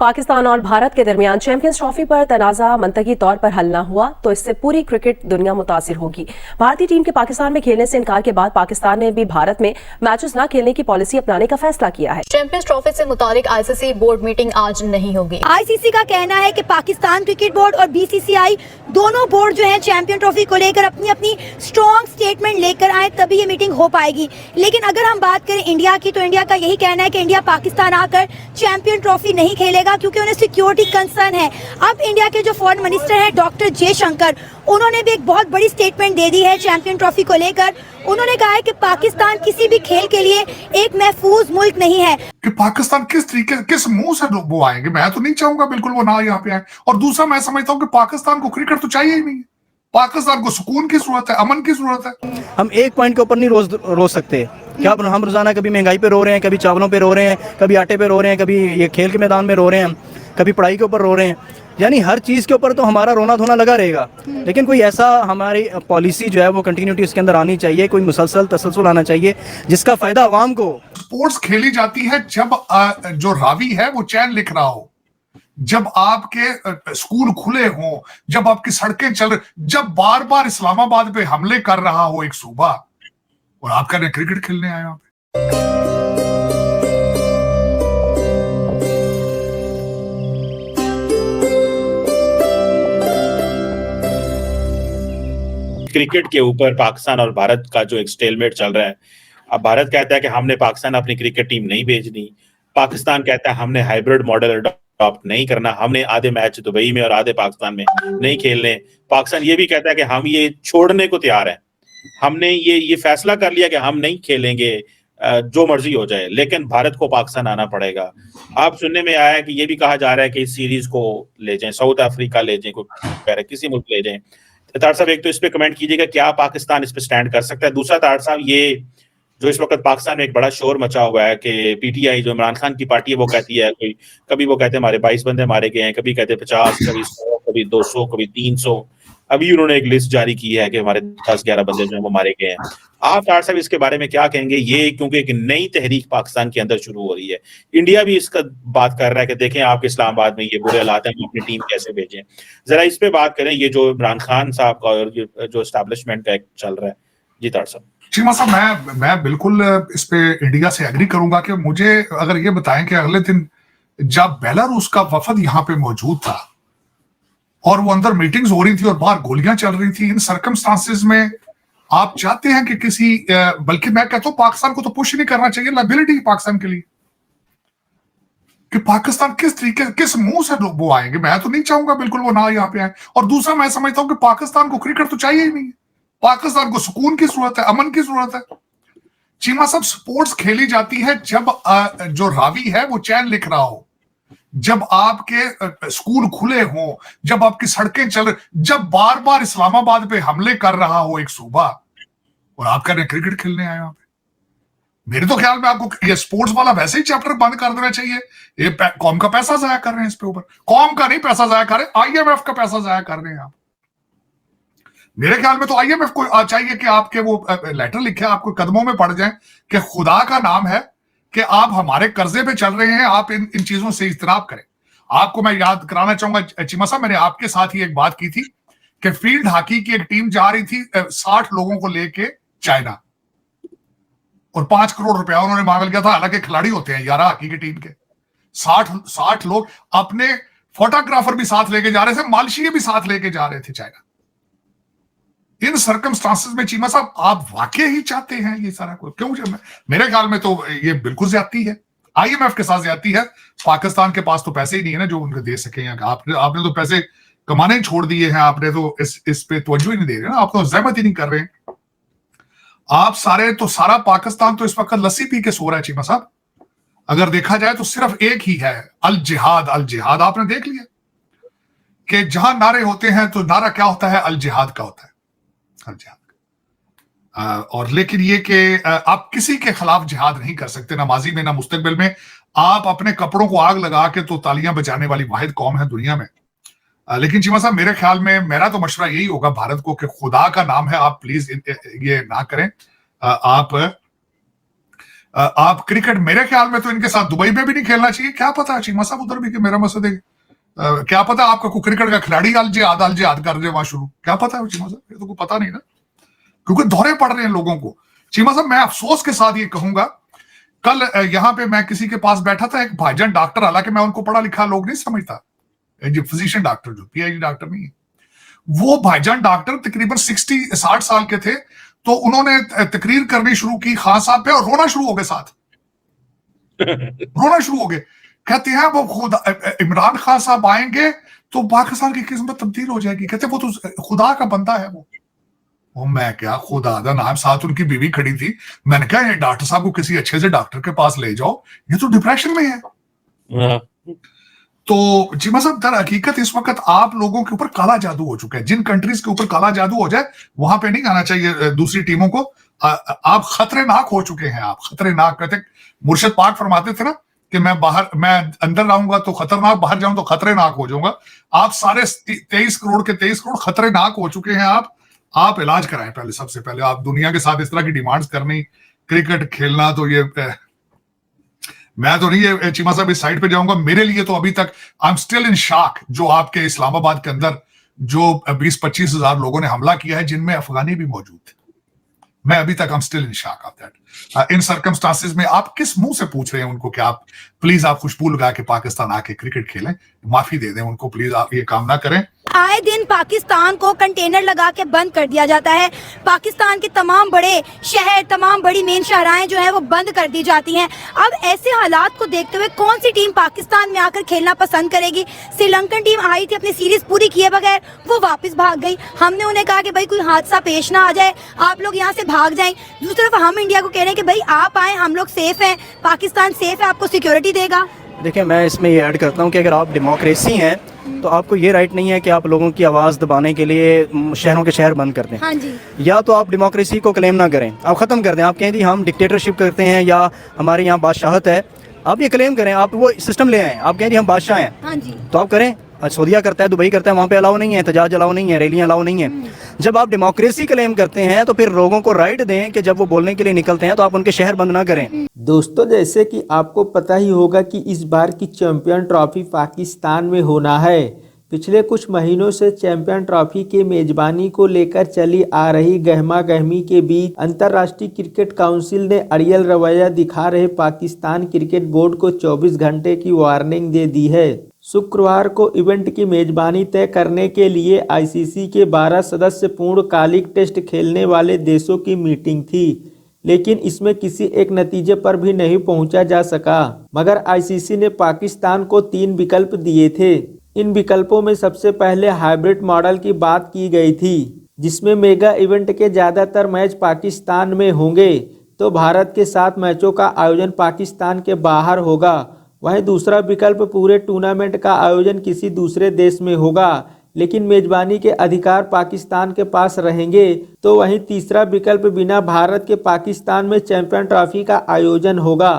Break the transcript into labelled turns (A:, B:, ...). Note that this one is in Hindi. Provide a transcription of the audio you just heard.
A: पाकिस्तान और भारत के दरमियान चैंपियंस ट्रॉफी पर तनाज़ा मंतकी तौर पर हल न हुआ तो इससे पूरी क्रिकेट दुनिया मुतासिर होगी। भारतीय टीम के पाकिस्तान में खेलने से इनकार के बाद पाकिस्तान ने भी भारत में मैचेस न खेलने की पॉलिसी अपनाने का फैसला किया है।
B: चैंपियंस ट्रॉफी से मुतालिक आईसीसी बोर्ड मीटिंग आज नहीं होगी।
C: आईसीसी का कहना है कि पाकिस्तान क्रिकेट बोर्ड और बीसीसीआई दोनों बोर्ड जो है चैंपियन ट्रॉफी को लेकर अपनी अपनी स्ट्रॉन्ग स्टेटमेंट लेकर आए तभी ये मीटिंग हो पाएगी। लेकिन अगर हम बात करें इंडिया की तो इंडिया का यही कहना है कि इंडिया पाकिस्तान आकर चैंपियन ट्रॉफी नहीं खेलेगा क्योंकि उन्हें सिक्योरिटी कंसर्न है। अब इंडिया के जो फॉरेन मिनिस्टर हैं डॉक्टर जयशंकर, उन्होंने भी एक बहुत बड़ी स्टेटमेंट दे दी है चैंपियन ट्रॉफी को लेकर। उन्होंने कहा है कि पाकिस्तान किसी भी खेल के लिए एक महफूज मुल्क नहीं है।
D: कि पाकिस्तान किस तरीके किस मुंह से वो आएंगे, मैं तो नहीं चाहूंगा बिल्कुल वो ना यहाँ पे आए। और दूसरा मैं समझता हूँ कि पाकिस्तान को क्रिकेट तो चाहिए ही नहीं है। पाकिस्तान को सुकून की जरूरत है, अमन की जरूरत है।
E: हम एक पॉइंट के ऊपर नहीं रोज सकते। क्या हम रोजाना कभी महंगाई पे रो रहे हैं, कभी चावलों पे रो रहे हैं, कभी आटे पे रो रहे हैं, कभी ये खेल के मैदान में रो रहे हैं, कभी पढ़ाई के ऊपर रो रहे हैं। यानी हर चीज़ के ऊपर तो हमारा रोना धोना लगा रहेगा। लेकिन कोई ऐसा हमारी पॉलिसी जो है वो कंटिन्यूटी उसके अंदर आनी चाहिए, कोई मुसलसल तसलसल आना चाहिए जिसका फायदा आवाम को।
D: स्पोर्ट्स खेली जाती है जब जो रावी है वो चैन लिख रहा हो, जब आपके स्कूल खुले हों, जब आपकी सड़कें चल रही, जब बार बार इस्लामाबाद पे हमले कर रहा हो एक सूबा, और आप कह रहे हैं क्रिकेट खेलने आए यहाँ पे।
F: क्रिकेट के ऊपर पाकिस्तान और भारत का जो एक स्टेलमेट चल रहा है। अब भारत कहता है कि हमने पाकिस्तान अपनी क्रिकेट टीम नहीं भेजनी, पाकिस्तान कहता है हमने हाइब्रिड मॉडल अडॉप्ट नहीं करना, हमने आधे मैच दुबई में और आधे पाकिस्तान में नहीं खेलने। पाकिस्तान ये भी कहता है कि हम ये छोड़ने को तैयार हैं, हमने ये फैसला कर लिया कि हम नहीं खेलेंगे, जो मर्जी हो जाए, लेकिन भारत को पाकिस्तान आना पड़ेगा। आप सुनने में आया कि ये भी कहा जा रहा है कि इस सीरीज को ले जाएं, साउथ अफ्रीका ले जाएं, किसी मुल्क ले जाएं। तार साहब एक तो इस पे कमेंट कीजिएगा, क्या पाकिस्तान इस पे स्टैंड कर सकता है? दूसरा तार साहब, ये जो इस वक्त पाकिस्तान में एक बड़ा शोर मचा हुआ है कि पीटीआई जो इमरान खान की पार्टी है वो कहती है, कोई कभी वो कहते हैं हमारे 22 बंदे मारे गए हैं, कभी कहते हैं 50, कभी 100, कभी 200, कभी 300। अभी उन्होंने एक लिस्ट जारी की है कि हमारे 10-11 बंदे जो है वो मारे गए हैं। आप तार साहब इसके बारे में क्या कहेंगे? ये क्योंकि एक नई तहरीक पाकिस्तान के अंदर शुरू हो रही है, इंडिया भी इसका बात कर रहा है कि देखें आपके इस्लामाबाद में ये बुरे हालात हैं, अपनी टीम कैसे भेजें। जरा इस पे बात करें, ये जो इमरान खान साहब का और जो एस्टैब्लिशमेंट का चल रहा है। जी तार साहब।
D: चीमा साहब, मैं बिल्कुल इस पे इंडिया से एग्री करूंगा कि मुझे अगर ये बताएं कि अगले दिन जब बेलारूस का वफद यहाँ पे मौजूद था और वो अंदर मीटिंग्स हो रही थी और बाहर गोलियां चल रही थी, इन सर्कमस्टांसेस में आप चाहते हैं कि किसी बल्कि मैं कहता हूं पाकिस्तान को तो पुश नहीं करना चाहिए, लायबिलिटी पाकिस्तान के लिए, कि पाकिस्तान किस तरीके किस मुंह से वो आएंगे, मैं तो नहीं चाहूंगा बिल्कुल वो ना यहाँ पे आए। और दूसरा मैं समझता हूं कि पाकिस्तान को क्रिकेट तो चाहिए ही नहीं है। पाकिस्तान को सुकून की जरूरत है, अमन की जरूरत है। चीमा साहब, स्पोर्ट्स खेली जाती है जब जो रावी है वो चैन लिख रहा हो, जब आपके स्कूल खुले हों, जब आपकी सड़कें चल रही, जब बार बार इस्लामाबाद पे हमले कर रहा हो एक सूबा, और आप कह रहे हैं क्रिकेट खेलने आए यहाँ पे। मेरे तो ख्याल में आपको ये स्पोर्ट्स वाला वैसे ही चैप्टर बंद कर देना चाहिए। ये कौम का पैसा जाया कर रहे हैं, इस पे ऊपर कौम का नहीं पैसा जाया कर रहे, आईएमएफ का पैसा जाया कर रहे हैं आप। मेरे ख्याल में तो आईएमएफ को चाहिए कि आपके वो लेटर लिखे, आपको कदमों में पड़ जाए कि खुदा का नाम है कि आप हमारे कर्जे पे चल रहे हैं, आप इन चीजों से इज्तनाब करें। आपको मैं याद कराना चाहूंगा चीमा साहब, मैंने आपके साथ ही एक बात की थी कि फील्ड हॉकी की एक टीम जा रही थी 60 लोगों को लेके चाइना, और 5 करोड़ रुपया उन्होंने मांग लिया था। हालांकि खिलाड़ी होते हैं 11 हॉकी की टीम के, 60 लोग अपने फोटोग्राफर भी साथ लेके जा रहे थे, मालशीय भी साथ लेके जा रहे थे चाइना। इन सर्कमस्टांसेस में चीमा साहब आप वाकई ही चाहते हैं ये सारा कुछ? क्यों? मेरे ख्याल में तो ये बिल्कुल ज्यादती है, आईएमएफ के साथ ज्यादती है। पाकिस्तान के पास तो पैसे ही नहीं है ना जो उनको दे सके। आपने तो पैसे कमाने ही छोड़ दिए हैं, आपने तो इस पे तवज्जो ही नहीं दे रहे ना, आप तो जहमत ही नहीं कर रहे हैं। आप सारा पाकिस्तान तो इस वक्त लस्सी पी के सो रहा है चीमा साहब। अगर देखा जाए तो सिर्फ एक ही है, अल जिहाद। अल जिहाद आपने देख लिया कि जहां नारे होते हैं तो नारा क्या होता है? अल जिहाद का होता है, अल जिहाद। और लेकिन ये कि आप किसी के खिलाफ जिहाद नहीं कर सकते, ना माजी में ना मुस्तकबिल में। आप अपने कपड़ों को आग लगा के तो तालियां बजाने वाली वाहिद कौम है दुनिया में। लेकिन चीमा साहब, मेरे ख्याल में मेरा तो मशवरा यही होगा भारत को कि खुदा का नाम है, आप प्लीज ये ना करें। आप आप क्रिकेट, मेरे ख्याल में तो इनके साथ दुबई में भी नहीं खेलना चाहिए। क्या पता चीमा साहब उधर भी कि मेरा मकसद है क्या पता आपका कोई क्रिकेट का खिलाड़ी अलजिहाद कर दे वहां शुरू, क्या पता है चीमा साहब, ये तो कोई पता नहीं ना, क्योंकि दौरे पड़ रहे हैं लोगों को। चीमा साहब मैं अफसोस के साथ ये कहूंगा, कल यहां पे मैं किसी के पास बैठा था, एक भाईजान डॉक्टर, हालांकि मैं उनको पढ़ा लिखा लोग नहीं समझता, फिजिशियन डॉक्टर जो पीएचडी डॉक्टर नहीं है, वो भाईजान डॉक्टर तकरीबन 60 साल के थे, तो उन्होंने तकरीर करनी शुरू की खान साहब पे और रोना शुरू हो गए साथ रोना शुरू हो गए। कहते हैं वो खुदा इमरान खान साहब आएंगे तो पाकिस्तान की किस्मत तब्दील हो जाएगी। कहते वो तो खुदा का बंदा है वो मैं क्या खुदा दा नाम, साथ उनकी बीवी खड़ी थी। मैंने कहा ये डॉक्टर साहब को किसी अच्छे से डॉक्टर के पास ले जाओ, ये तो डिप्रेशन में है। तो जी साहब दर हकीकत इस वक्त आप लोगों के ऊपर काला जादू हो चुका है। जिन कंट्रीज के ऊपर काला जादू हो जाए वहां पे नहीं आना चाहिए दूसरी टीमों को। आप खतरनाक हो चुके हैं, आप खतरनाक। कहते मुर्शिद पाक फरमाते थे ना कि मैं अंदर रहूंगा तो खतरनाक, बाहर जाऊं तो खतरनाक हो जाऊंगा। आप सारे 23 करोड़ के 23 करोड़ खतरनाक हो चुके हैं। आप इलाज कराएं पहले, सबसे पहले। आप दुनिया के साथ इस तरह की डिमांड्स करनी, क्रिकेट खेलना, तो ये मैं तो नहीं ये चीमा साहब इस साइड पे जाऊंगा। मेरे लिए तो अभी तक I am still in shock, जो आपके इस्लामाबाद के अंदर जो 20-25 हजार लोगों ने हमला किया है, जिनमें अफगानी भी मौजूद थे। मैं अभी तक I am still in shock of that. In circumstances में आप किस मुंह से पूछ रहे हैं उनको कि आप प्लीज आप खुशबू लगा के पाकिस्तान आके क्रिकेट खेलें? माफी दे दें उनको प्लीज, आप ये काम ना करें।
C: आए दिन पाकिस्तान को कंटेनर लगा के बंद कर दिया जाता है। पाकिस्तान के तमाम बड़े शहर, तमाम बड़ी मेन शाहराएं जो है वो बंद कर दी जाती हैं। अब ऐसे हालात को देखते हुए कौन सी टीम पाकिस्तान में आकर खेलना पसंद करेगी? श्रीलंकन टीम आई थी अपनी सीरीज पूरी किए बगैर, वो वापस भाग गई। हमने उन्हें कहा कि भाई कोई हादसा पेश ना आ जाए, आप लोग यहाँ से भाग जाएं। दूसरी तरफ हम इंडिया को कह रहे हैं कि भाई आप आए, हम लोग सेफ हैं, पाकिस्तान सेफ है, आपको सिक्योरिटी देगा।
E: देखिए मैं इसमें ये ऐड करता हूँ कि अगर आप डेमोक्रेसी हैं तो आपको ये राइट नहीं है कि आप लोगों की आवाज़ दबाने के लिए शहरों के शहर बंद कर दें।
C: हाँ जी।
E: या तो आप डेमोक्रेसी को क्लेम ना करें, आप ख़त्म कर दें। आप कहें जी हम डिक्टेटरशिप करते हैं या हमारे यहाँ बादशाहत है, आप ये क्लेम करें, आप वो सिस्टम ले आएँ। आप कहें जी हम बादशाह हैं,
C: हाँ जी,
E: तो आप करें। सऊदीया करता है, दुबई करता है, वहाँ पे अलाउ नहीं है, एहतजाज अलाउ नहीं है, रैलियाँ अलाउ नहीं है। जब आप डेमोक्रेसी क्लेम करते हैं तो फिर लोगों को राइट दें कि जब वो बोलने के लिए निकलते हैं तो आप उनके शहर बंद ना करें।
G: दोस्तों जैसे कि आपको पता ही होगा कि इस बार की चैंपियन ट्रॉफी पाकिस्तान में होना है। पिछले कुछ महीनों से चैंपियन ट्रॉफी के मेजबानी को लेकर चली आ रही गहमा गहमी के बीच अंतर्राष्ट्रीय क्रिकेट काउंसिल ने अड़ियल रवैया दिखा रहे पाकिस्तान क्रिकेट बोर्ड को 24 घंटे की वार्निंग दे दी है। शुक्रवार को इवेंट की मेजबानी तय करने के लिए आईसीसी के 12 सदस्य पूर्णकालिक टेस्ट खेलने वाले देशों की मीटिंग थी, लेकिन इसमें किसी एक नतीजे पर भी नहीं पहुंचा जा सका। मगर आईसीसी ने पाकिस्तान को 3 विकल्प दिए थे। इन विकल्पों में सबसे पहले हाइब्रिड मॉडल की बात की गई थी, जिसमें मेगा इवेंट के ज़्यादातर मैच पाकिस्तान में होंगे तो भारत के 7 मैचों का आयोजन पाकिस्तान के बाहर होगा। वहीं दूसरा विकल्प पूरे टूर्नामेंट का आयोजन किसी दूसरे देश में होगा, लेकिन मेजबानी के अधिकार पाकिस्तान के पास रहेंगे। तो वहीं तीसरा विकल्प बिना भारत के पाकिस्तान में चैंपियन ट्रॉफी का आयोजन होगा।